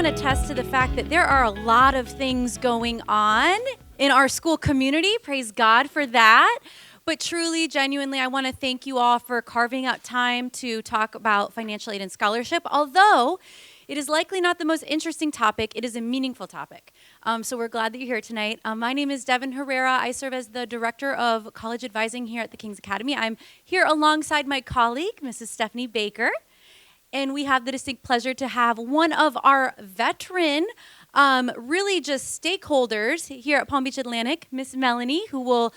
can attest to the fact that there are a lot of things going on in our school community. Praise God for that. But truly, genuinely, I want to thank you all for carving out time to talk about financial aid and scholarship. Although it is likely not the most interesting topic, it is a meaningful topic. So we're glad that you're here tonight. My name is Devin Herrera. I serve as the Director of College Advising here at the King's Academy. I'm here alongside my colleague, Mrs. Stephanie Baker. And we have the distinct pleasure to have one of our veteran, really just stakeholders here at Palm Beach Atlantic, Miss Melanie, who will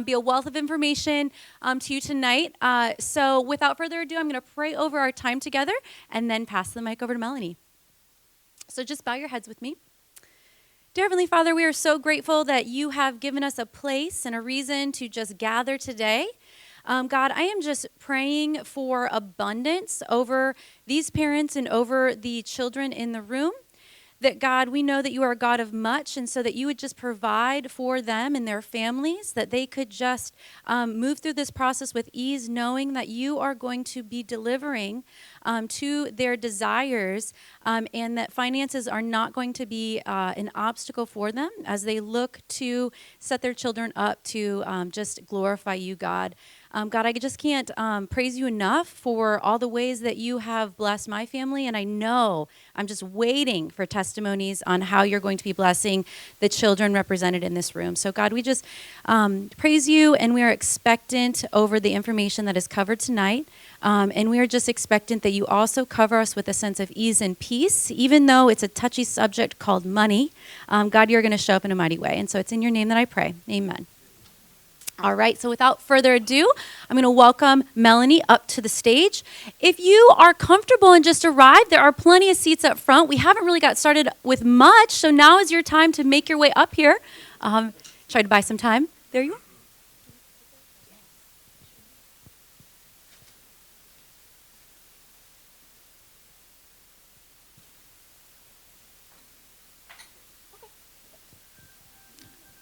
be a wealth of information to you tonight. So without further ado, I'm going to pray over our time together and then pass the mic over to Melanie. So just bow your heads with me. Dear Heavenly Father, we are so grateful that you have given us a place and a reason to just gather today. God, I am just praying for abundance over these parents and over the children in the room. That God, we know that you are a God of much, and so that you would just provide for them and their families, that they could just move through this process with ease, knowing that you are going to be delivering to their desires, and that finances are not going to be an obstacle for them as they look to set their children up to just glorify you, God. God, I just can't praise you enough for all the ways that you have blessed my family, and I know I'm just waiting for testimonies on how you're going to be blessing the children represented in this room. So, God, we just praise you, and we are expectant over the information that is covered tonight, and we are just expectant that you also cover us with a sense of ease and peace, even though it's a touchy subject called money. God, you're going to show up in a mighty way, and so it's in your name that I pray. Amen. All right, so without further ado, I'm going to welcome Melanie up to the stage. If you are comfortable and just arrived, there are plenty of seats up front. We haven't really got started with much, so now is your time to make your way up here. Try to buy some time. There you are.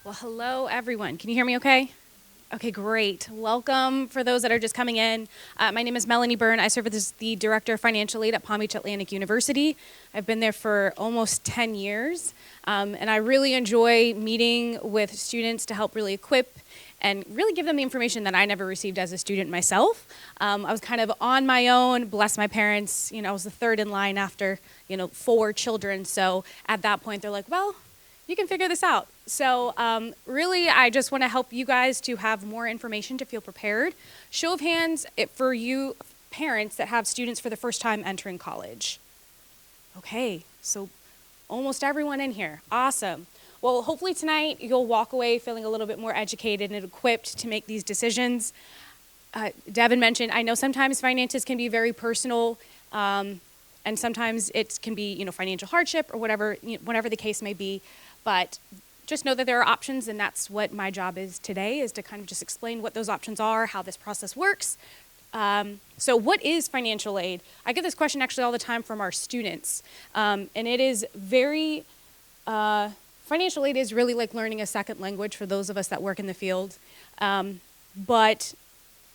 Well, hello, everyone. Can you hear me okay? Okay, great. Welcome for those that are just coming in. My name is Melanie Byrne. I serve as the Director of Financial Aid at Palm Beach Atlantic University. I've been there for almost 10 years, and I really enjoy meeting with students to help really equip and really give them the information that I never received as a student myself. I was kind of on my own, bless my parents. I was the third in line after, 4 children. So at that point, they're like, well, you can figure this out. So really, I just want to help you guys to have more information to feel prepared. Show of hands for you parents that have students for the first time entering college. Okay, so almost everyone in here. Awesome. Well, hopefully tonight you'll walk away feeling a little bit more educated and equipped to make these decisions. Devin mentioned, I know sometimes finances can be very personal, and sometimes it can be, financial hardship or whatever the case may be. But just know that there are options, and that's what my job is today, is to kind of just explain what those options are, how this process works. So what is financial aid? I get this question actually all the time from our students. And it is very, financial aid is really like learning a second language for those of us that work in the field. But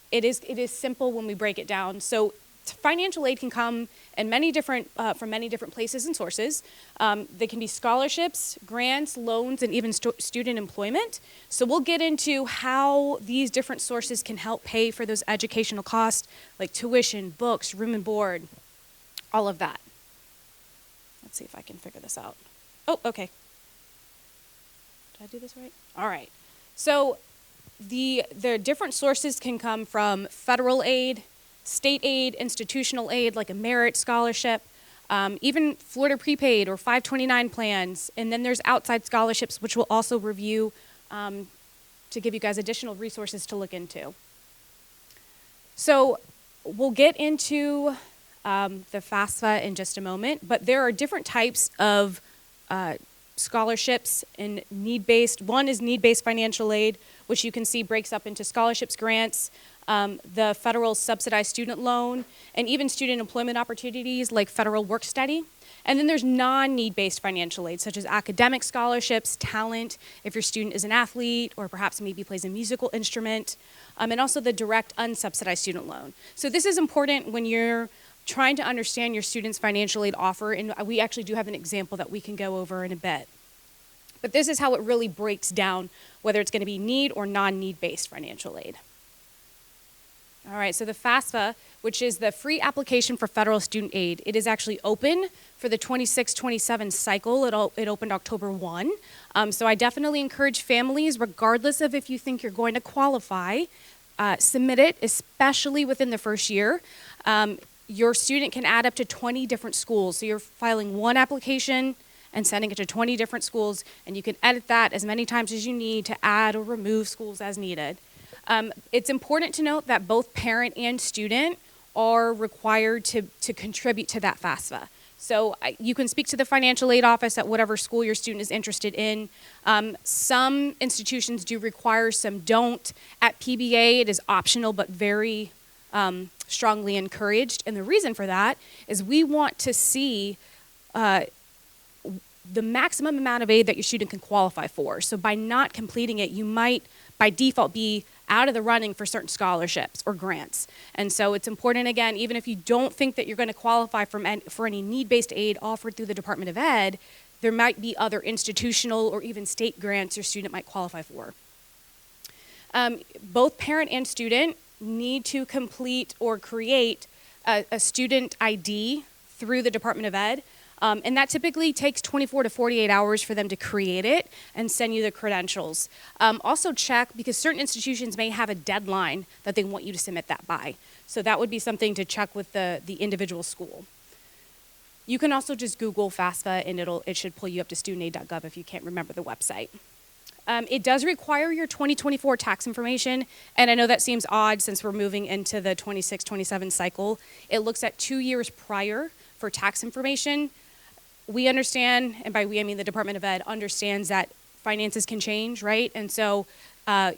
it is simple when we break it down. So financial aid can come in from many different places and sources. They can be scholarships, grants, loans, and even student employment. So we'll get into how these different sources can help pay for those educational costs, like tuition, books, room and board, all of that. Let's see if I can figure this out. Oh, okay. Did I do this right? All right. So the different sources can come from federal aid, state aid, institutional aid, like a merit scholarship, even Florida prepaid or 529 plans. And then there's outside scholarships, which we'll also review to give you guys additional resources to look into. So we'll get into the FAFSA in just a moment, but there are different types of scholarships and need-based. One is need-based financial aid, which you can see breaks up into scholarships, grants, the federal subsidized student loan, and even student employment opportunities like federal work study. And then there's non-need-based financial aid, such as academic scholarships, talent, if your student is an athlete or perhaps maybe plays a musical instrument, and also the direct unsubsidized student loan. So this is important when you're trying to understand your student's financial aid offer, and we actually do have an example that we can go over in a bit. But this is how it really breaks down whether it's going to be need or non-need-based financial aid. All right, so the FAFSA, which is the free application for federal student aid, it is actually open for the 26-27 cycle. It opened October 1. So I definitely encourage families, regardless of if you think you're going to qualify, submit it, especially within the first year. Your student can add up to 20 different schools. So you're filing one application and sending it to 20 different schools, and you can edit that as many times as you need to add or remove schools as needed. It's important to note that both parent and student are required to contribute to that FAFSA. So you can speak to the financial aid office at whatever school your student is interested in. Some institutions do require, some don't. At PBA, it is optional but very strongly encouraged. And the reason for that is we want to see the maximum amount of aid that your student can qualify for. So by not completing it, you might, by default, be out of the running for certain scholarships or grants. And so it's important, again, even if you don't think that you're going to qualify for any need-based aid offered through the Department of Ed, there might be other institutional or even state grants your student might qualify for. Both parent and student need to complete or create a student ID through the Department of Ed. And that typically takes 24 to 48 hours for them to create it and send you the credentials. Also check, because certain institutions may have a deadline that they want you to submit that by. So that would be something to check with the individual school. You can also just Google FAFSA and it should pull you up to studentaid.gov if you can't remember the website. It does require your 2024 tax information, and I know that seems odd since we're moving into the 26-27 cycle. It looks at 2 years prior for tax information. We understand, and by we I mean the Department of Ed understands that finances can change, right? And so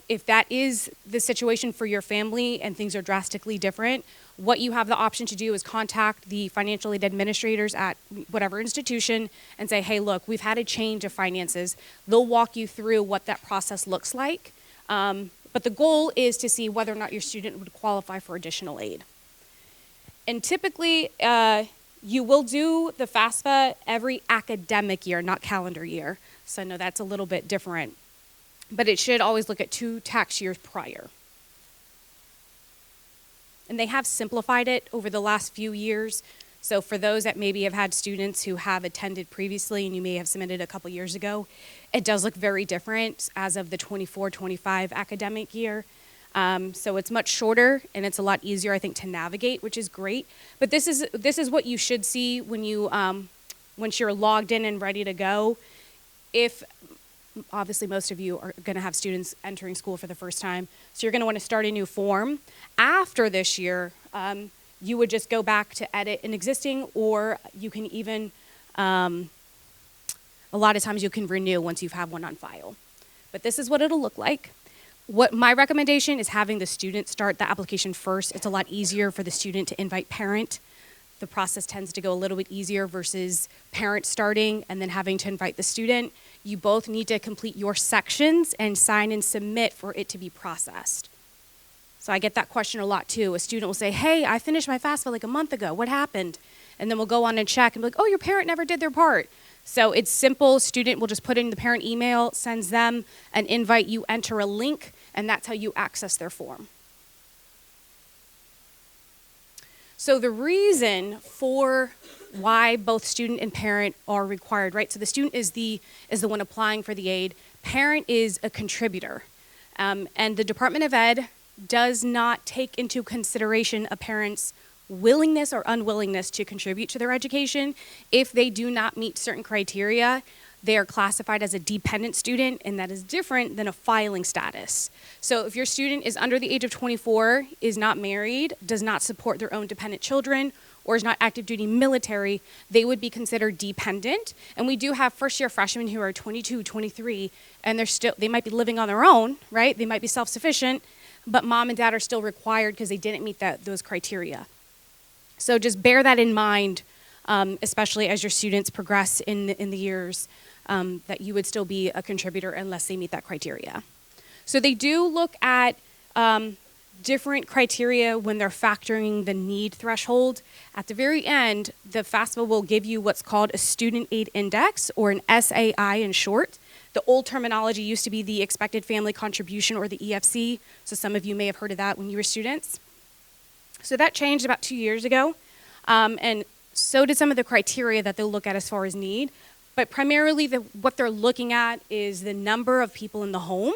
if that is the situation for your family and things are drastically different, what you have the option to do is contact the financial aid administrators at whatever institution and say, hey, look, we've had a change of finances. They'll walk you through what that process looks like. But the goal is to see whether or not your student would qualify for additional aid. And typically, you will do the FAFSA every academic year, not calendar year. So I know that's a little bit different. But it should always look at 2 tax years prior. And they have simplified it over the last few years. So for those that maybe have had students who have attended previously and you may have submitted a couple years ago, it does look very different as of the 24-25 academic year. So it's much shorter and it's a lot easier, I think, to navigate, which is great. But this is what you should see when you once you're logged in and ready to go. If obviously most of you are going to have students entering school for the first time, so you're going to want to start a new form. After this year, you would just go back to edit an existing, or you can even, a lot of times you can renew once you have one on file. But this is what it'll look like. What my recommendation is having the student start the application first. It's a lot easier for the student to invite parent. The process tends to go a little bit easier versus parent starting and then having to invite the student. You both need to complete your sections and sign and submit for it to be processed. So I get that question a lot too. A student will say, hey, I finished my FAFSA like a month ago. What happened? And then we'll go on and check and be like, oh, your parent never did their part. So it's simple. Student will just put in the parent email, sends them an invite, you enter a link, and that's how you access their form. So the reason for why both student and parent are required, right? So the student is the one applying for the aid. Parent is a contributor. And the Department of Ed does not take into consideration a parent's willingness or unwillingness to contribute to their education. If they do not meet certain criteria, they are classified as a dependent student, and that is different than a filing status. So if your student is under the age of 24, is not married, does not support their own dependent children, or is not active duty military, they would be considered dependent. And we do have first year freshmen who are 22, 23, and they might be living on their own, right? They might be self-sufficient, but mom and dad are still required because they didn't meet those criteria. So just bear that in mind, especially as your students progress in the years, that you would still be a contributor unless they meet that criteria. So they do look at different criteria when they're factoring the need threshold. At the very end, the FAFSA will give you what's called a student aid index, or an SAI in short. The old terminology used to be the expected family contribution, or the EFC. So some of you may have heard of that when you were students. So that changed about 2 years ago. And so did some of the criteria that they'll look at as far as need. But primarily what they're looking at is the number of people in the home,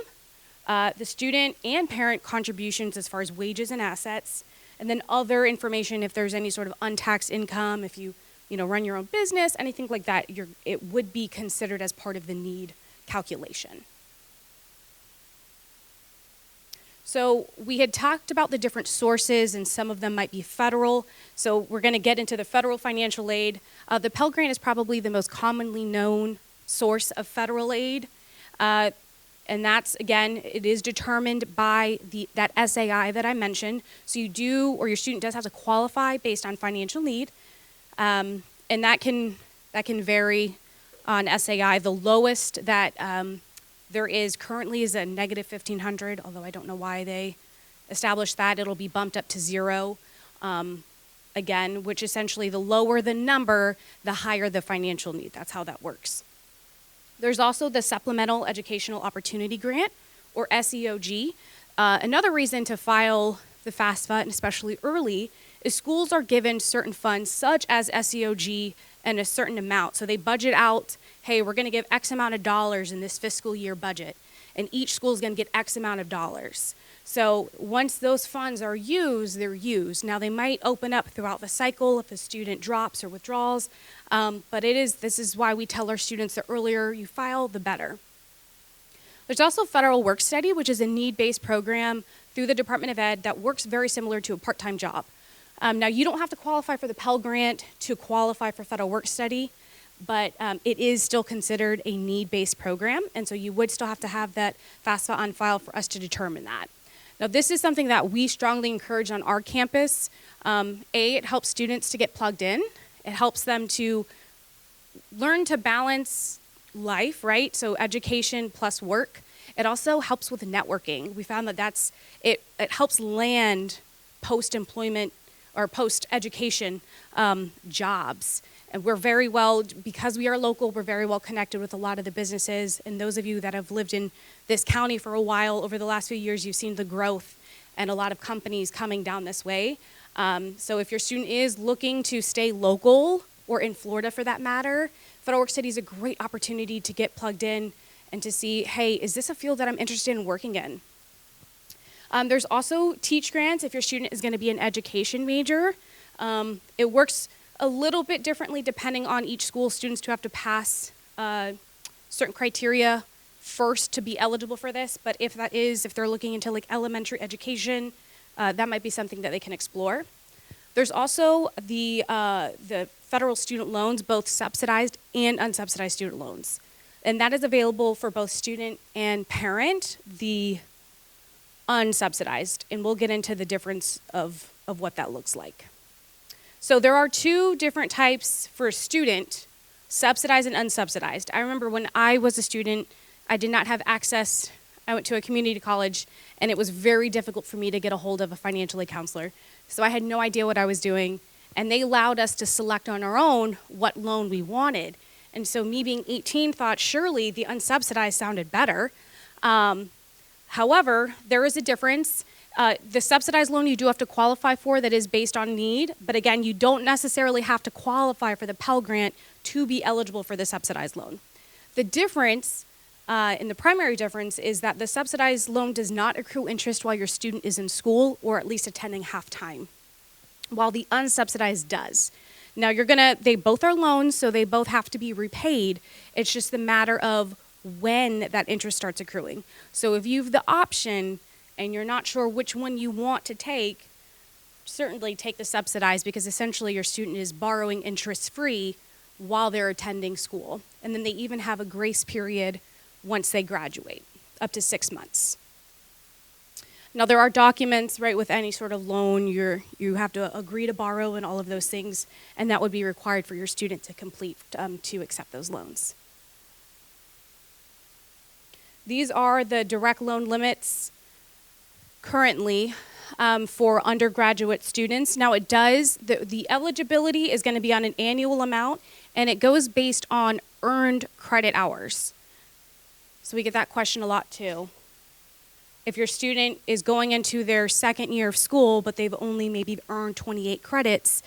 the student and parent contributions as far as wages and assets, and then other information if there's any sort of untaxed income, if you run your own business, anything like that, it would be considered as part of the need calculation. So we had talked about the different sources, and some of them might be federal. So we're going to get into the federal financial aid. The Pell Grant is probably the most commonly known source of federal aid. And that's, again, it is determined by that SAI that I mentioned. So you do, or your student does have to qualify based on financial need. And that can vary on SAI. The lowest that there is currently is a negative 1,500, although I don't know why they established that. It'll be bumped up to 0, again, which essentially the lower the number, the higher the financial need. That's how that works. There's also the Supplemental Educational Opportunity Grant, or SEOG. Another reason to file the FAFSA, and especially early, is schools are given certain funds, such as SEOG, and a certain amount. So they budget out, hey, we're going to give X amount of dollars in this fiscal year budget, and each school is going to get X amount of dollars. So once those funds are used, they're used. Now they might open up throughout the cycle if a student drops or withdraws, but this is why we tell our students the earlier you file, the better. There's also Federal Work Study, which is a need-based program through the Department of Ed that works very similar to a part-time job. Now you don't have to qualify for the Pell Grant to qualify for Federal Work Study, but it is still considered a need-based program, and so you would still have to have that FAFSA on file for us to determine that. Now, this is something that we strongly encourage on our campus. It helps students to get plugged in. It helps them to learn to balance life, right? So education plus work. It also helps with networking. We found that it helps land post-employment or post-education jobs. And we're very well, because we are local, we're very well connected with a lot of the businesses. And those of you that have lived in this county for a while, over the last few years, you've seen the growth and a lot of companies coming down this way. So if your student is looking to stay local, or in Florida for that matter, Federal Work Study is a great opportunity to get plugged in and to see, hey, is this a field that I'm interested in working in? There's also Teach Grants if your student is going to be an education major. It works a little bit differently depending on each school. Students do have to pass certain criteria first to be eligible for this, but if they're looking into like elementary education, that might be something that they can explore. There's also the federal student loans, both subsidized and unsubsidized student loans. And that is available for both student and parent, the unsubsidized, and we'll get into the difference of what that looks like. So there are two different types for a student, subsidized and unsubsidized. I remember when I was a student, I did not have access. I went to a community college, and it was very difficult for me to get a hold of a financial aid counselor. So I had no idea what I was doing, and they allowed us to select on our own what loan we wanted. And so me being 18 thought surely the unsubsidized sounded better. However, there is a difference. The subsidized loan you do have to qualify for, that is based on need, but again, you don't necessarily have to qualify for the Pell Grant to be eligible for the subsidized loan. The difference, and the primary difference, is that the subsidized loan does not accrue interest while your student is in school or at least attending half-time, while the unsubsidized does. Now they both are loans, so they both have to be repaid. It's just a matter of when that interest starts accruing. So if you have the option and you're not sure which one you want to take, certainly take the subsidized, because essentially your student is borrowing interest-free while they're attending school. And then they even have a grace period once they graduate, up to 6 months. Now there are documents, right, with any sort of loan, you have to agree to borrow and all of those things, and that would be required for your student to complete to accept those loans. These are the direct loan limits currently. for undergraduate students. Now it does, the eligibility is going to be on an annual amount, and it goes based on earned credit hours. So we get that question a lot too. If your student is going into their second year of school, but they've only maybe earned 28 credits,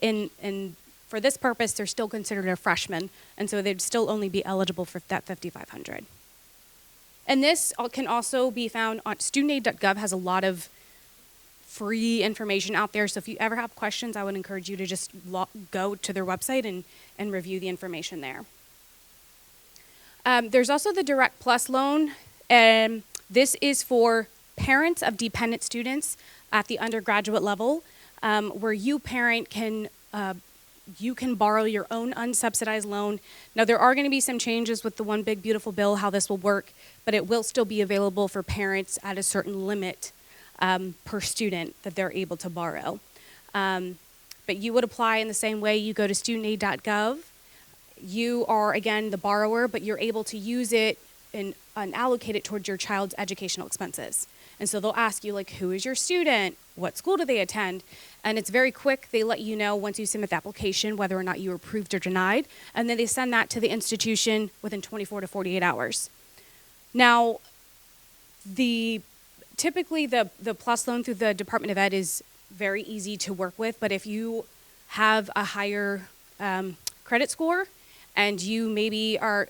and for this purpose, they're still considered a freshman, and so they'd still only be eligible for that 5,500. And this can also be found on studentaid.gov, has a lot of free information out there. So if you ever have questions, I would encourage you to just go to their website and review the information there. There's also the Direct Plus loan. This is for parents of dependent students at the undergraduate level, where you parent can borrow your own unsubsidized loan. Now there are going to be some changes with the One Big Beautiful Bill, how this will work, but it will still be available for parents at a certain limit per student that they're able to borrow. But you would apply in the same way. You go to studentaid.gov. You are, again, the borrower, but you're able to use it and allocate it towards your child's educational expenses. And so they'll ask you, like, who is your student? What school do they attend? And it's very quick. They let you know once you submit the application whether or not you were approved or denied. And then they send that to the institution within 24 to 48 hours. Now, typically the PLUS loan through the Department of Ed is very easy to work with, but if you have a higher credit score and you maybe are,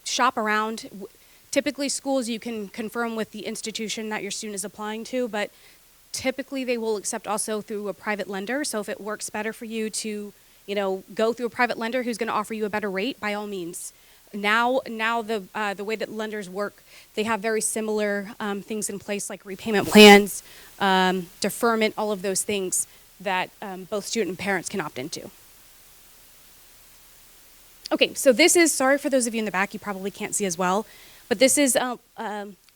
shop around, typically schools you can confirm with the institution that your student is applying to, but typically they will accept also through a private lender. So if it works better for you to, go through a private lender who's going to offer you a better rate, by all means. Now the way that lenders work, they have very similar things in place like repayment plans, deferment, all of those things that both student and parents can opt into. Okay, so this is, sorry for those of you in the back, you probably can't see as well, but this is,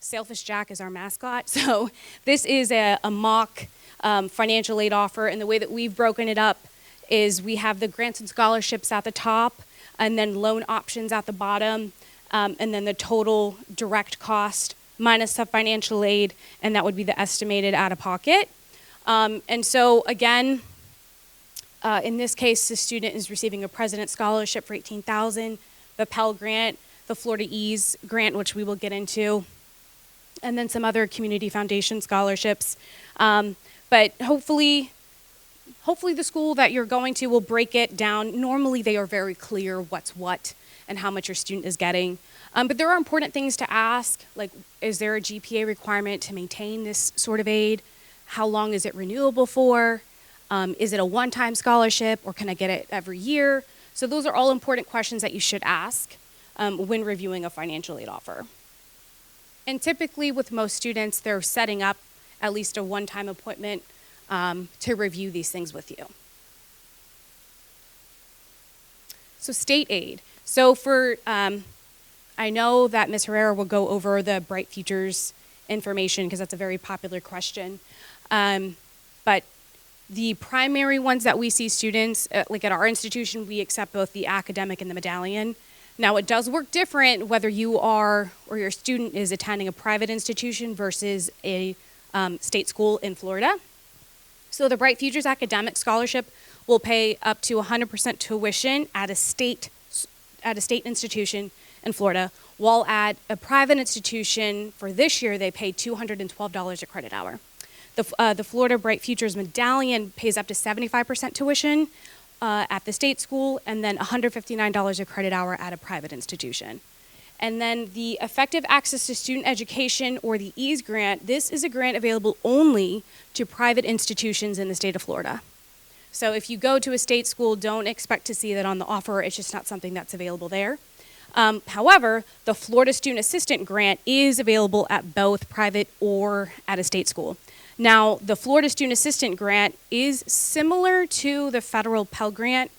Sailfish Jack is our mascot. So this is a mock financial aid offer, and the way that we've broken it up is we have the grants and scholarships at the top, and then loan options at the bottom, and then the total direct cost minus the financial aid, and that would be the estimated out-of-pocket. And so again, in this case, the student is receiving a President's Scholarship for $18,000, the Pell Grant, the Florida Ease Grant, which we will get into, and then some other community foundation scholarships. But hopefully the school that you're going to will break it down. Normally they are very clear what's what and how much your student is getting. But there are important things to ask, like is there a GPA requirement to maintain this sort of aid? How long is it renewable for? Is it a one-time scholarship, or can I get it every year? So those are all important questions that you should ask when reviewing a financial aid offer. And typically with most students, they're setting up at least a one-time appointment to review these things with you. So state aid. So for, I know that Ms. Herrera will go over the Bright Futures information because that's a very popular question. But the primary ones that we see students, like at our institution, we accept both the academic and the medallion. Now it does work different whether you are or your student is attending a private institution versus a state school in Florida. So the Bright Futures Academic Scholarship will pay up to 100% tuition at a state institution in Florida, while at a private institution for this year they pay $212 a credit hour. The Florida Bright Futures Medallion pays up to 75% tuition at the state school, and then $159 a credit hour at a private institution. And then the Effective Access to Student Education, or the EASE grant, this is a grant available only to private institutions in the state of Florida. So if you go to a state school, don't expect to see that on the offer. It's just not something that's available there. However, the Florida Student Assistant Grant is available at both private or at a state school. Now, the Florida Student Assistant Grant is similar to the federal Pell Grant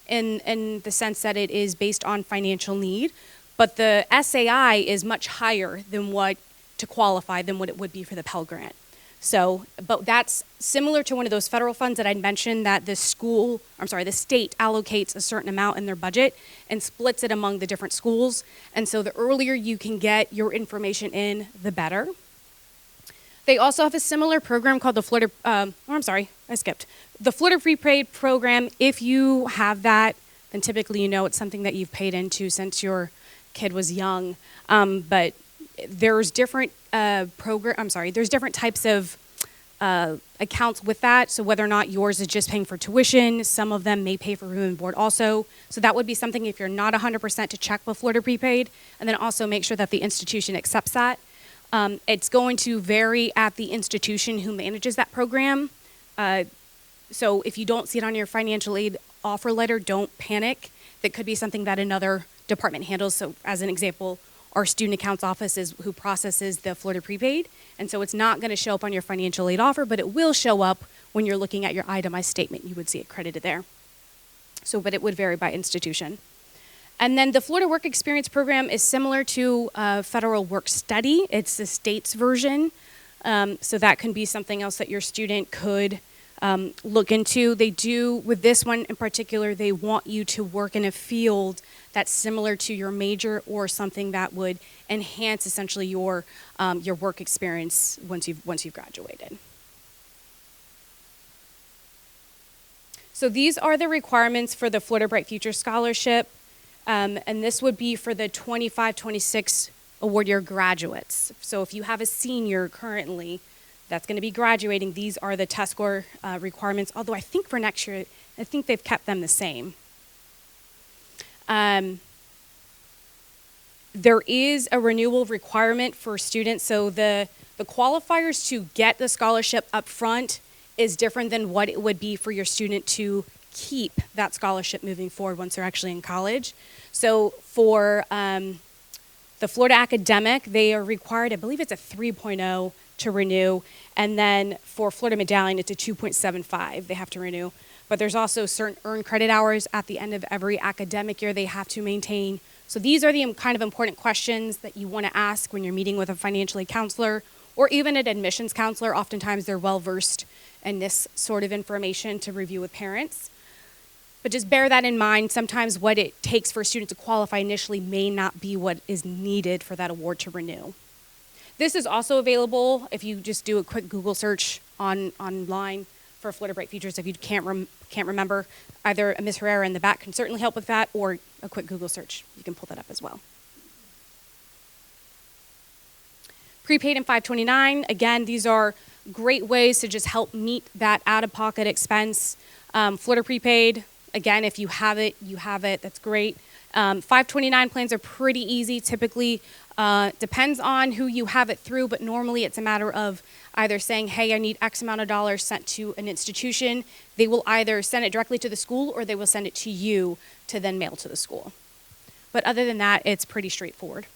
in the sense that it is based on financial need, but the SAI is much higher than what it would be for the Pell Grant. So, but that's similar to one of those federal funds that I'd mentioned that the state allocates a certain amount in their budget and splits it among the different schools. And so the earlier you can get your information in, the better. They also have a similar program called the Florida, I skipped. The Florida Prepaid program, if you have that, then typically you know it's something that you've paid into since your kid was young. But there's different there's different types of accounts with that. So whether or not yours is just paying for tuition, some of them may pay for room and board also. So that would be something if you're not 100% to check with Florida Prepaid, and then also make sure that the institution accepts that. It's going to vary at the institution who manages that program. So if you don't see it on your financial aid offer letter, don't panic. That could be something that another department handles. So as an example, our student accounts office is who processes the Florida Prepaid. And so it's not going to show up on your financial aid offer, but it will show up when you're looking at your itemized statement. You would see it credited there. So, but it would vary by institution. And then the Florida Work Experience Program is similar to Federal Work Study. It's the state's version. So that can be something else that your student could look into. They do, with this one in particular, they want you to work in a field that's similar to your major or something that would enhance essentially your work experience once you've graduated. So these are the requirements for the Florida Bright Future Scholarship, and this would be for the 25-26 award year graduates. So if you have a senior currently that's going to be graduating, these are the test score requirements, although I think for next year, I think they've kept them the same. There is a renewal requirement for students, so the qualifiers to get the scholarship up front is different than what it would be for your student to keep that scholarship moving forward once they're actually in college. So for the Florida Academic, they are required, I believe it's a 3.0 to renew, and then for Florida Medallion, it's a 2.75 they have to renew. But there's also certain earned credit hours at the end of every academic year they have to maintain. So these are the kind of important questions that you want to ask when you're meeting with a financial aid counselor or even an admissions counselor. Oftentimes they're well-versed in this sort of information to review with parents. But just bear that in mind. Sometimes what it takes for a student to qualify initially may not be what is needed for that award to renew. This is also available if you just do a quick Google search online for Florida Bright Futures. If you can't remember, either Ms. Herrera in the back can certainly help with that, or a quick Google search. You can pull that up as well. Prepaid and 529, again, these are great ways to just help meet that out-of-pocket expense. Florida Prepaid, again, if you have it, that's great. 529 plans are pretty easy. Typically, depends on who you have it through, but normally it's a matter of either saying, hey, I need X amount of dollars sent to an institution. They will either send it directly to the school or they will send it to you to then mail to the school. But other than that, it's pretty straightforward.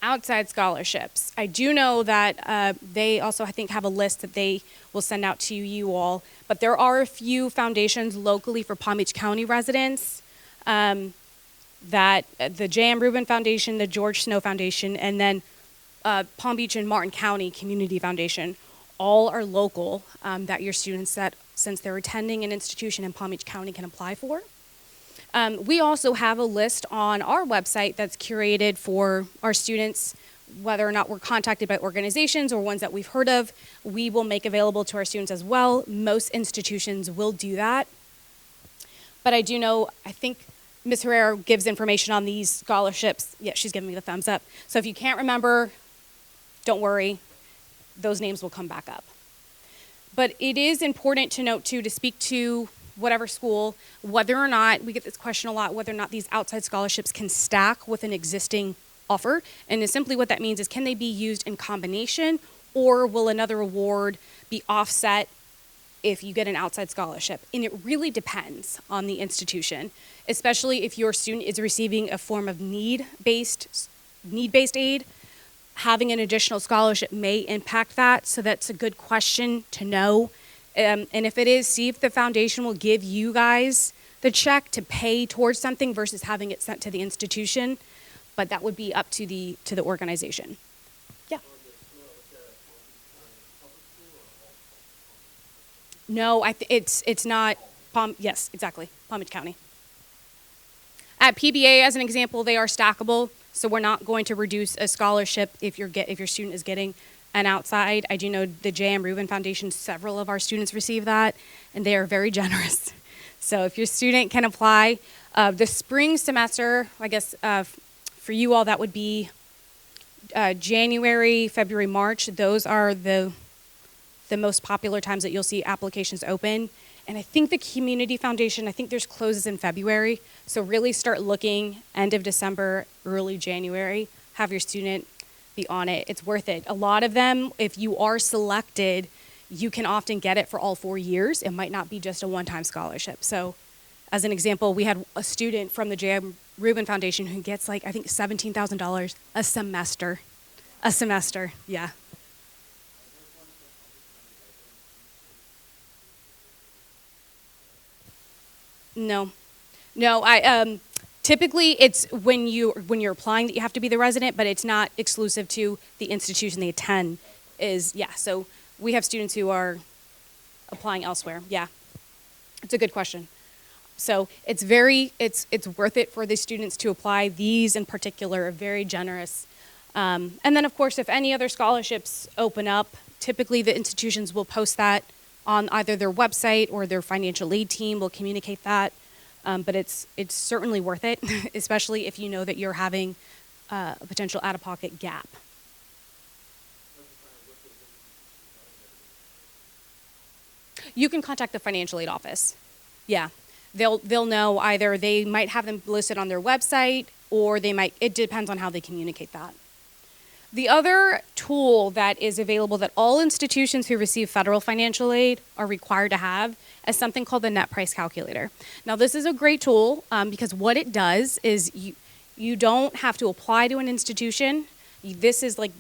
Outside scholarships. I do know that they also, I think, have a list that they will send out to you all, but there are a few foundations locally for Palm Beach County residents, that the J.M. Rubin Foundation, the George Snow Foundation, and then Palm Beach and Martin County Community Foundation, all are local that your students, that since they're attending an institution in Palm Beach County, can apply for. We also have a list on our website that's curated for our students, whether or not we're contacted by organizations or ones that we've heard of. We will make available to our students as well. Most institutions will do that. But I do know, I think Ms. Herrera gives information on these scholarships. Yeah, she's giving me the thumbs up. So if you can't remember, don't worry, those names will come back up. But it is important to note too, to speak to whatever school, whether or not, we get this question a lot, whether or not these outside scholarships can stack with an existing offer. And simply what that means is, can they be used in combination, or will another award be offset if you get an outside scholarship? And it really depends on the institution, especially if your student is receiving a form of need-based aid. Having an additional scholarship may impact that, so that's a good question to know. And if it is, see if the foundation will give you guys the check to pay towards something versus having it sent to the institution. But that would be up to the organization. Yeah. No, it's not Palm. Yes, exactly, Palm Beach County. At PBA, as an example, they are stackable. So we're not going to reduce a scholarship if your student is getting an outside. I do know the J.M. Reuben Foundation, several of our students receive that, and they are very generous. So if your student can apply, the spring semester, I guess for you all that would be January, February, March. Those are the most popular times that you'll see applications open. And I think the Community Foundation, I think theirs closes in February. So really start looking end of December, early January, have your student be on it. It's worth it. A lot of them, if you are selected, you can often get it for all 4 years. It might not be just a one-time scholarship. So as an example, we had a student from the J.M. Reuben Foundation who gets like, I think $17,000 a semester. A semester, yeah. No, I typically it's when you're applying that you have to be the resident, but it's not exclusive to the institution they attend. So we have students who are applying elsewhere. Yeah, it's a good question. So it's worth it for the students to apply. These in particular are very generous. And then of course, if any other scholarships open up, typically the institutions will post that on either their website or their financial aid team will communicate that. But it's certainly worth it, especially if you know that you're having a potential out-of-pocket gap. You can contact the financial aid office. Yeah, they'll know either they might have them listed on their website or it depends on how they communicate that. The other tool that is available that all institutions who receive federal financial aid are required to have is something called the net price calculator. Now, this is a great tool because what it does is you don't have to apply to an institution. This is like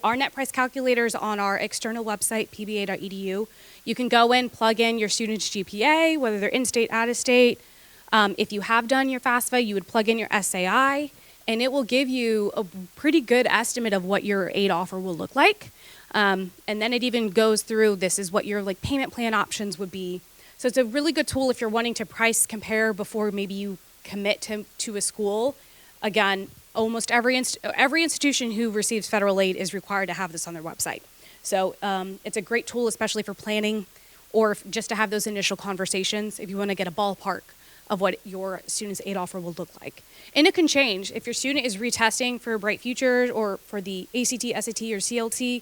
our net price calculator is on our external website, pba.edu. You can go in, plug in your student's GPA, whether they're in-state, out-of-state. If you have done your FAFSA, you would plug in your SAI. And it will give you a pretty good estimate of what your aid offer will look like. And then it even goes through, this is what your payment plan options would be. So it's a really good tool if you're wanting to price compare before maybe you commit to a school. Again, almost every institution who receives federal aid is required to have this on their website. So it's a great tool, especially for planning or just to have those initial conversations if you want to get a ballpark of what your student's aid offer will look like. And it can change. If your student is retesting for Bright Futures or for the ACT, SAT, or CLT,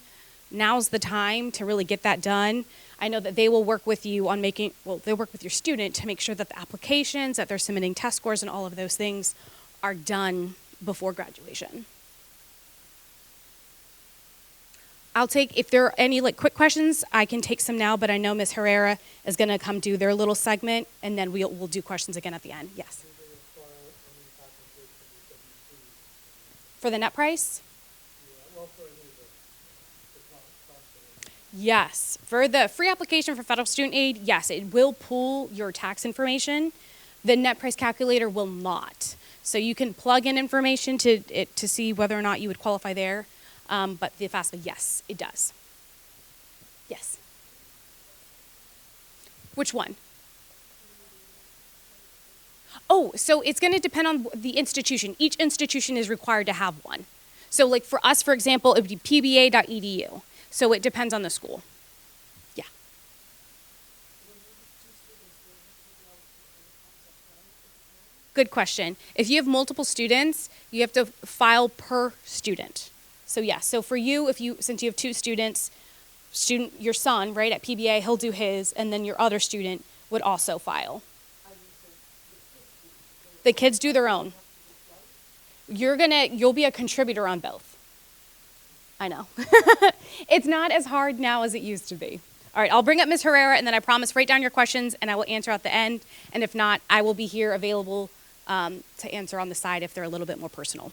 now's the time to really get that done. I know that they will work with you on they'll work with your student to make sure that the applications, that they're submitting test scores and all of those things are done before graduation. If there are any quick questions, I can take some now, but I know Ms. Herrera is going to come do their little segment, and then we'll do questions again at the end. Yes. For the net price? Yes. For the free application for federal student aid, yes, it will pull your tax information. The net price calculator will not. So you can plug in information to see whether or not you would qualify there. But the FAFSA, yes, it does. Yes. Which one? Oh, so it's going to depend on the institution. Each institution is required to have one. So for us, for example, it would be pba.edu. So it depends on the school. Yeah. Good question. If you have multiple students, you have to file per student. So yeah, so for you, since you have two students, your son, right, at PBA, he'll do his, and then your other student would also file. The kids do their own. You'll be a contributor on both. I know. It's not as hard now as it used to be. All right, I'll bring up Ms. Herrera, and then I promise write down your questions, and I will answer at the end. And if not, I will be here available to answer on the side if they're a little bit more personal.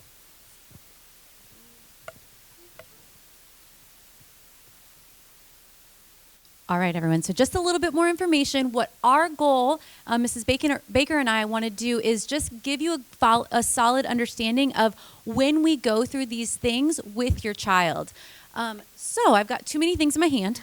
All right, everyone. So just a little bit more information. What our goal, Mrs. Baker and I want to do is just give you a solid understanding of when we go through these things with your child. So I've got too many things in my hand.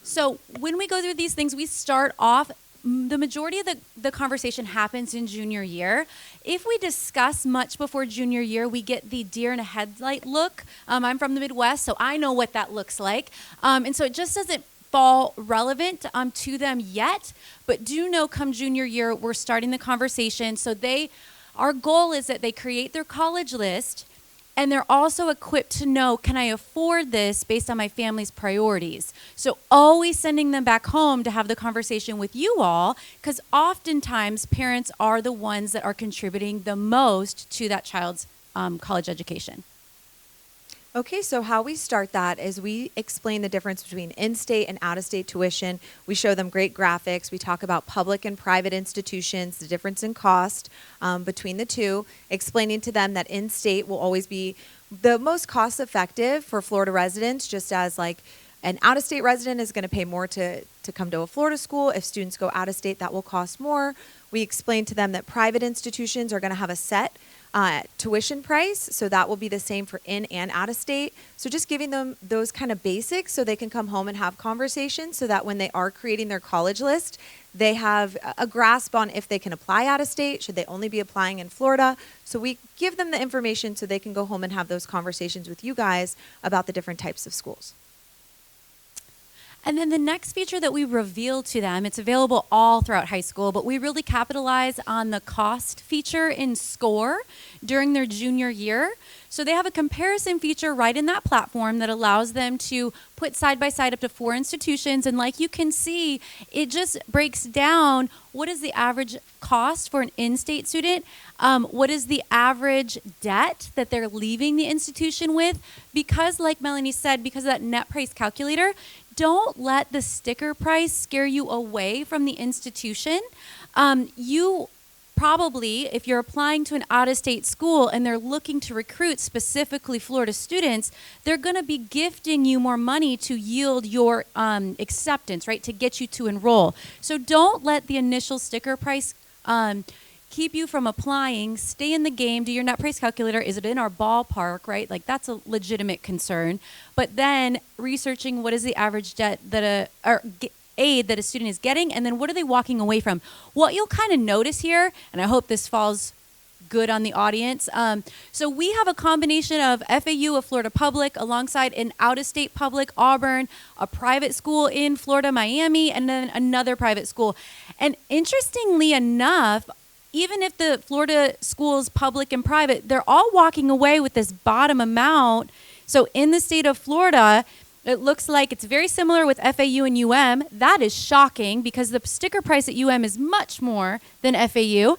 So when we go through these things, we start off the majority of the conversation happens in junior year. If we discuss much before junior year, we get the deer in a headlight look. I'm from the Midwest, so I know what that looks like. And so it just doesn't fall relevant to them yet. But do know come junior year, we're starting the conversation. So our goal is that they create their college list, and they're also equipped to know, can I afford this based on my family's priorities? So always sending them back home to have the conversation with you all, because oftentimes parents are the ones that are contributing the most to that child's college education. Okay, so how we start that is we explain the difference between in-state and out-of-state tuition. We show them great graphics. We talk about public and private institutions, the difference in cost between the two, explaining to them that in-state will always be the most cost-effective for Florida residents, just as like an out-of-state resident is going to pay more to come to a Florida school. If students go out-of-state, that will cost more. We explain to them that private institutions are going to have a set tuition price, so that will be the same for in and out of state. So just giving them those kind of basics so they can come home and have conversations, so that when they are creating their college list, they have a grasp on if they can apply out of state, should they only be applying in Florida. So we give them the information so they can go home and have those conversations with you guys about the different types of schools. And then the next feature that we reveal to them, it's available all throughout high school, but we really capitalize on the cost feature in SCORE during their junior year. So they have a comparison feature right in that platform that allows them to put side by side up to 4 institutions. And like you can see, it just breaks down what is the average cost for an in-state student, what is the average debt that they're leaving the institution with, because like Melanie said, because of that net price calculator, don't let the sticker price scare you away from the institution. You probably, if you're applying to an out-of-state school and they're looking to recruit specifically Florida students, they're going to be gifting you more money to yield your acceptance, right, to get you to enroll. So don't let the initial sticker price keep you from applying. Stay in the game. Do your net price calculator. Is it in our ballpark, right? Like, that's a legitimate concern. But then researching what is the average debt that aid that a student is getting, and then what are they walking away from. What you'll kind of notice here, and I hope this falls good on the audience. So we have a combination of FAU, a Florida public, alongside an out-of-state public, Auburn, a private school in Florida, Miami, and then another private school. And interestingly enough, even if the Florida schools, public and private, they're all walking away with this bottom amount. So in the state of Florida, it looks like it's very similar with FAU and UM. That is shocking because the sticker price at UM is much more than FAU.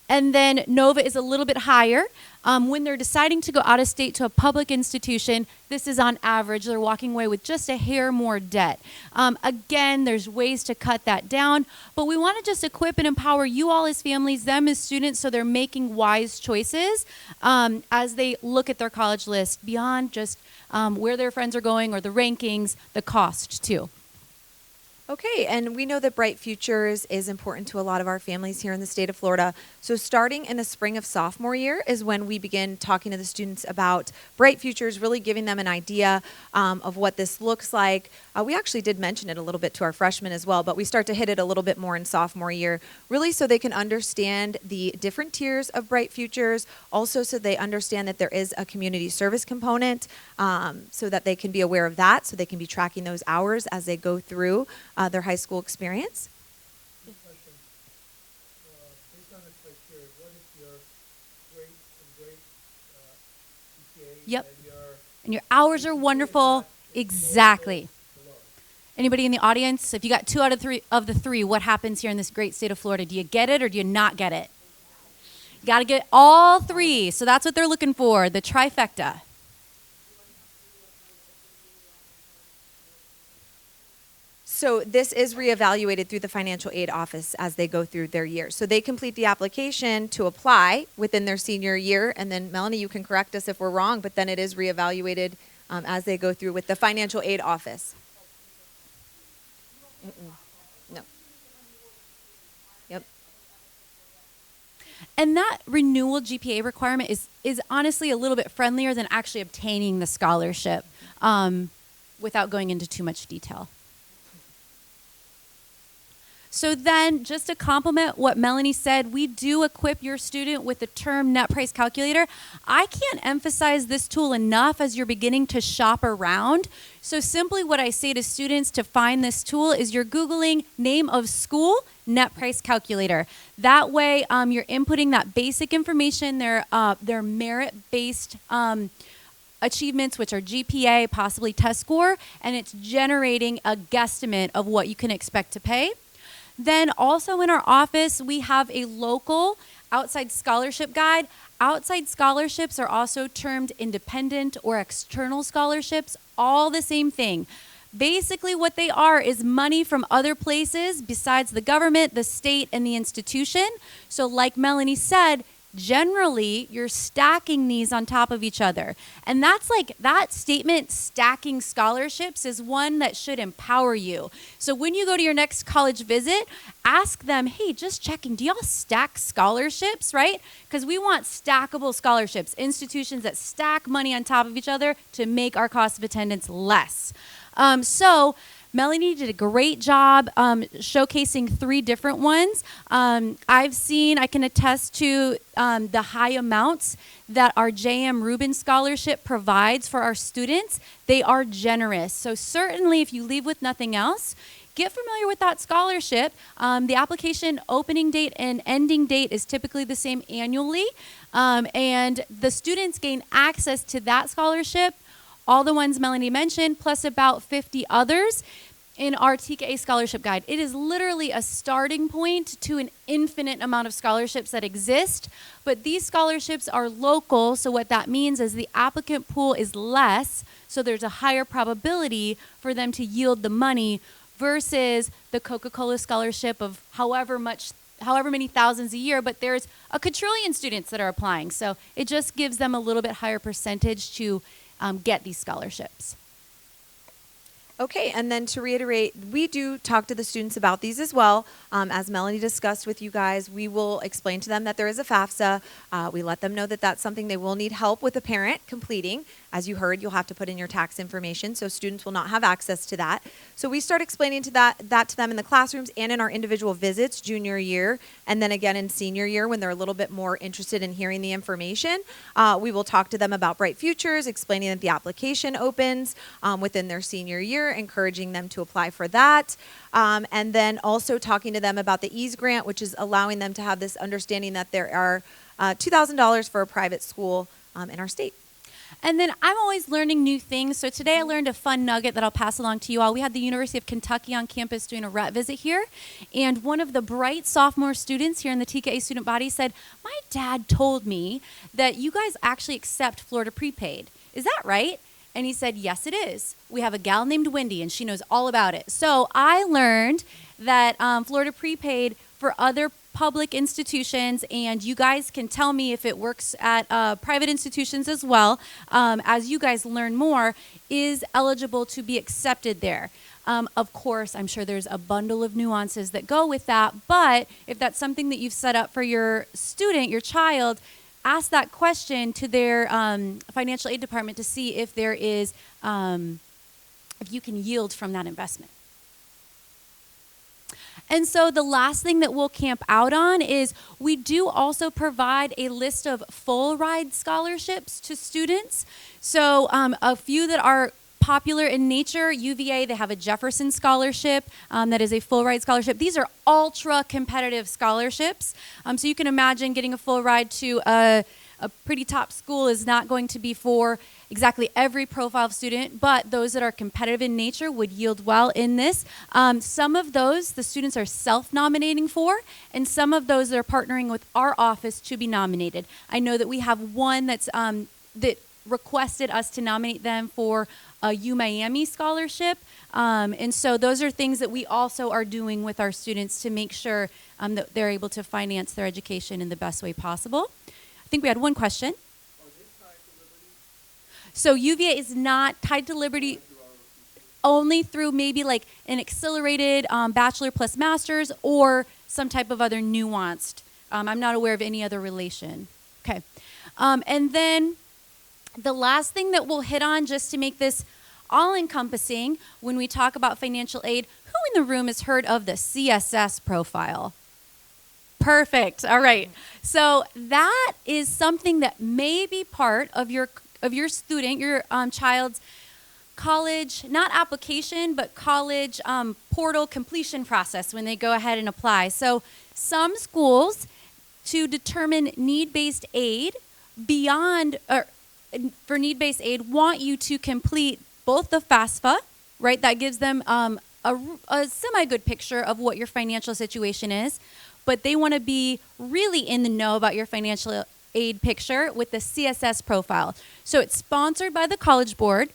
And then Nova is a little bit higher. When they're deciding to go out of state to a public institution, this is on average. They're walking away with just a hair more debt. Again, there's ways to cut that down, but we want to just equip and empower you all as families, them as students, so they're making wise choices as they look at their college list beyond just where their friends are going or the rankings, the cost too. Okay, and we know that Bright Futures is important to a lot of our families here in the state of Florida. So starting in the spring of sophomore year is when we begin talking to the students about Bright Futures, really giving them an idea of what this looks like. We actually did mention it a little bit to our freshmen as well, but we start to hit it a little bit more in sophomore year, really so they can understand the different tiers of Bright Futures, also so they understand that there is a community service component, so that they can be aware of that, so they can be tracking those hours as they go through their high school experience. Good question. Based on the criteria, what is your grade GPA? Yep. And your hours are wonderful. Exactly. Anybody in the audience? If you got 2 out of the 3, what happens here in this great state of Florida? Do you get it or do you not get it? You got to get all 3. So that's what they're looking for, the trifecta. So this is reevaluated through the financial aid office as they go through their year. So they complete the application to apply within their senior year, and then Melanie, you can correct us if we're wrong, but then it is reevaluated as they go through with the financial aid office. No. Yep. And that renewal GPA requirement is honestly a little bit friendlier than actually obtaining the scholarship without going into too much detail. So then, just to complement what Melanie said, we do equip your student with the term net price calculator. I can't emphasize this tool enough as you're beginning to shop around. So simply what I say to students to find this tool is you're Googling name of school, net price calculator. That way, you're inputting that basic information, their merit-based achievements, which are GPA, possibly test score, and it's generating a guesstimate of what you can expect to pay. Then also in our office, we have a local outside scholarship guide. Outside scholarships are also termed independent or external scholarships, all the same thing. Basically what they are is money from other places besides the government, the state, and the institution. So like Melanie said, generally, you're stacking these on top of each other. And that's like that statement, stacking scholarships, is one that should empower you. So when you go to your next college visit, ask them, hey, just checking, do y'all stack scholarships, right? Because we want stackable scholarships, institutions that stack money on top of each other to make our cost of attendance less. So Melanie did a great job showcasing 3 different ones. I can attest to the high amounts that our J.M. Rubin Scholarship provides for our students. They are generous. So certainly if you leave with nothing else, get familiar with that scholarship. The application opening date and ending date is typically the same annually. And the students gain access to that scholarship, all the ones Melanie mentioned, plus about 50 others in our TKA scholarship guide. It is literally a starting point to an infinite amount of scholarships that exist, but these scholarships are local, so what that means is the applicant pool is less, so there's a higher probability for them to yield the money versus the Coca-Cola scholarship of however many thousands a year, but there's a quadrillion students that are applying, so it just gives them a little bit higher percentage to get these scholarships. Okay, and then to reiterate, we do talk to the students about these as well. As Melanie discussed with you guys, we will explain to them that there is a FAFSA. We let them know that that's something they will need help with a parent completing. As you heard, you'll have to put in your tax information, so students will not have access to that. So we start explaining that to them in the classrooms and in our individual visits junior year, and then again in senior year when they're a little bit more interested in hearing the information. We will talk to them about Bright Futures, explaining that the application opens within their senior year, encouraging them to apply for that. And then also talking to them about the EASE grant, which is allowing them to have this understanding that there are $2,000 for a private school in our state. And then I'm always learning new things. So today I learned a fun nugget that I'll pass along to you all. We had the University of Kentucky on campus doing a rep visit here. And one of the bright sophomore students here in the TKA student body said, my dad told me that you guys actually accept Florida prepaid. Is that right? And he said, yes, it is. We have a gal named Wendy, and she knows all about it. So I learned that Florida prepaid for other public institutions, and you guys can tell me if it works at private institutions as well, as you guys learn more, is eligible to be accepted there. Of course, I'm sure there's a bundle of nuances that go with that, but if that's something that you've set up for your student, your child, ask that question to their financial aid department to see if there is, if you can yield from that investment. And so the last thing that we'll camp out on is we do also provide a list of full ride scholarships to students. So a few that are popular in nature, UVA, they have a Jefferson scholarship that is a full ride scholarship. These are ultra competitive scholarships. So you can imagine getting a full ride to a pretty top school is not going to be for exactly every profile of student, but those that are competitive in nature would yield well in this. Some of those the students are self-nominating for, and some of those that are partnering with our office to be nominated. I know that we have one that's that requested us to nominate them for a UMiami scholarship. And so those are things that we also are doing with our students to make sure that they're able to finance their education in the best way possible. I think we had one question. So UVA is not tied to Liberty only through maybe like an accelerated bachelor plus master's or some type of other nuanced. I'm not aware of any other relation. Okay. And then the last thing that we'll hit on just to make this all-encompassing when we talk about financial aid, who in the room has heard of the CSS profile? Perfect. All right. So that is something that may be part of your student, your child's college, not application, but college portal completion process when they go ahead and apply. So some schools, to determine need-based aid for need-based aid, want you to complete both the FAFSA, right? That gives them a semi-good picture of what your financial situation is, but they want to be really in the know about your financial aid picture with the CSS profile. So it's sponsored by the College Board.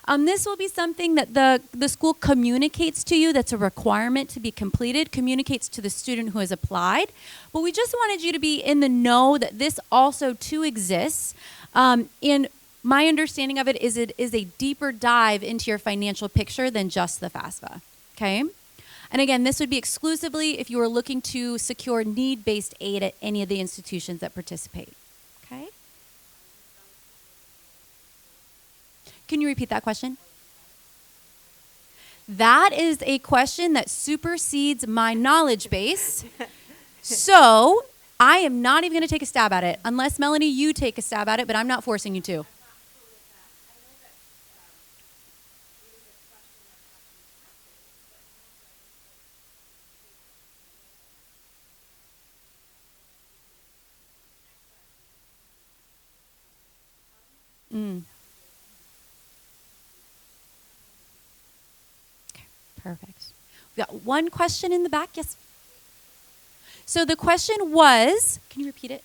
This will be something that the school communicates to you, that's a requirement to be completed, communicates to the student who has applied. But we just wanted you to be in the know that this also too exists. And my understanding of it is a deeper dive into your financial picture than just the FAFSA, okay? And again, this would be exclusively if you were looking to secure need-based aid at any of the institutions that participate, okay? Can you repeat that question? That is a question that supersedes my knowledge base. So I am not even going to take a stab at it. Unless, Melanie, you take a stab at it, but I'm not forcing you to. Perfect. We got one question in the back. Yes. So the question was, can you repeat it?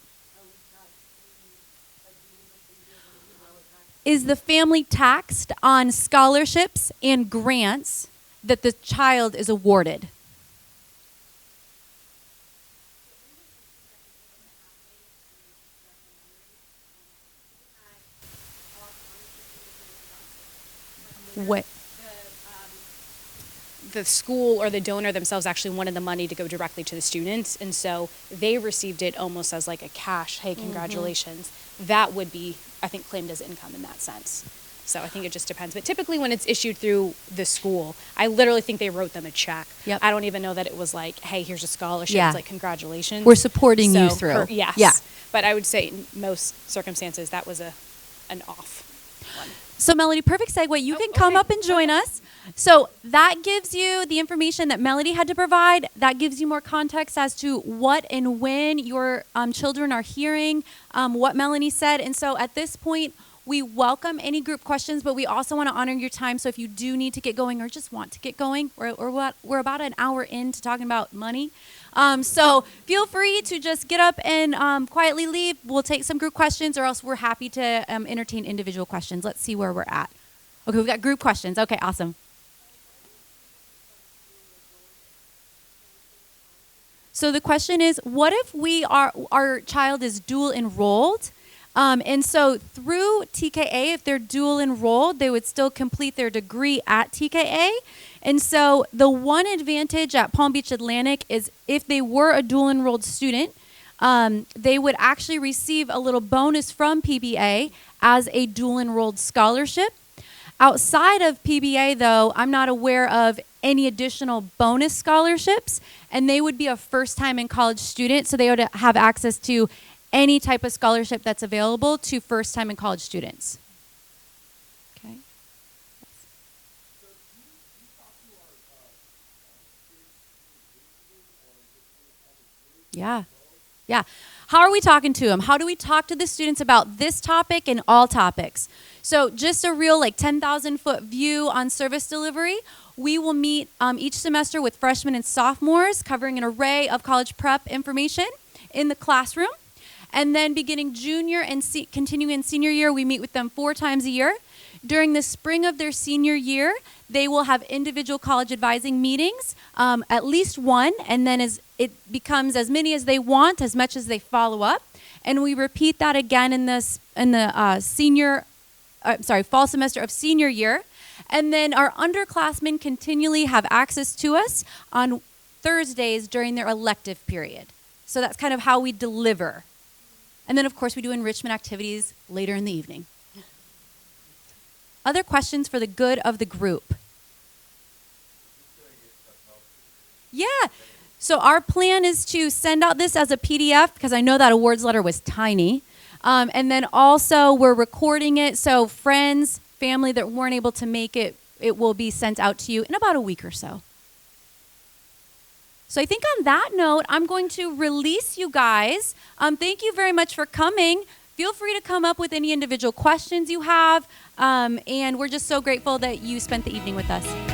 Is the family taxed on scholarships and grants that the child is awarded? What? The school or the donor themselves actually wanted the money to go directly to the students, and so they received it almost as like a cash, hey, congratulations. That would be, I think, claimed as income in that sense. So I think it just depends. But typically when it's issued through the school, I literally think they wrote them a check. Yep. I don't even know that it was like, hey, here's a scholarship. Yeah. It's like, congratulations. We're supporting you through. Yes. Yeah. But I would say in most circumstances that was an off one. So Melody, perfect segue. You can come up and join us. So that gives you the information that Melody had to provide. That gives you more context as to what and when your children are hearing what Melanie said. And so at this point, we welcome any group questions, but we also want to honor your time. So if you do need to get going or just want to get going, we're about an hour into talking about money. So feel free to just get up and quietly leave. We'll take some group questions, or else we're happy to entertain individual questions. Let's see where we're at. Okay, we've got group questions. Okay, awesome. So the question is, what if our child is dual enrolled? And so through TKA, if they're dual enrolled, they would still complete their degree at TKA. And so the one advantage at Palm Beach Atlantic is if they were a dual enrolled student, they would actually receive a little bonus from PBA as a dual enrolled scholarship. Outside of PBA, though, I'm not aware of any additional bonus scholarships, and they would be a first-time in college student, so they would have access to any type of scholarship that's available to first-time in college students. Okay. Yeah. Yeah. How are we talking to them? How do we talk to the students about this topic and all topics? So just a real 10,000-foot view on service delivery. We will meet each semester with freshmen and sophomores covering an array of college prep information in the classroom. And then beginning junior and continuing in senior year, we meet with them 4 times a year. During the spring of their senior year, they will have individual college advising meetings, at least one, and then as it becomes as many as they want, as much as they follow up. And we repeat that again in the fall semester of senior year. And then our underclassmen continually have access to us on Thursdays during their elective period. So that's kind of how we deliver. And then, of course, we do enrichment activities later in the evening. Other questions for the good of the group? Yeah. So our plan is to send out this as a PDF because I know that awards letter was tiny. And then also we're recording it. So friends, family that weren't able to make it, it will be sent out to you in about a week or so. So I think on that note, I'm going to release you guys. Thank you very much for coming. Feel free to come up with any individual questions you have. And we're just so grateful that you spent the evening with us.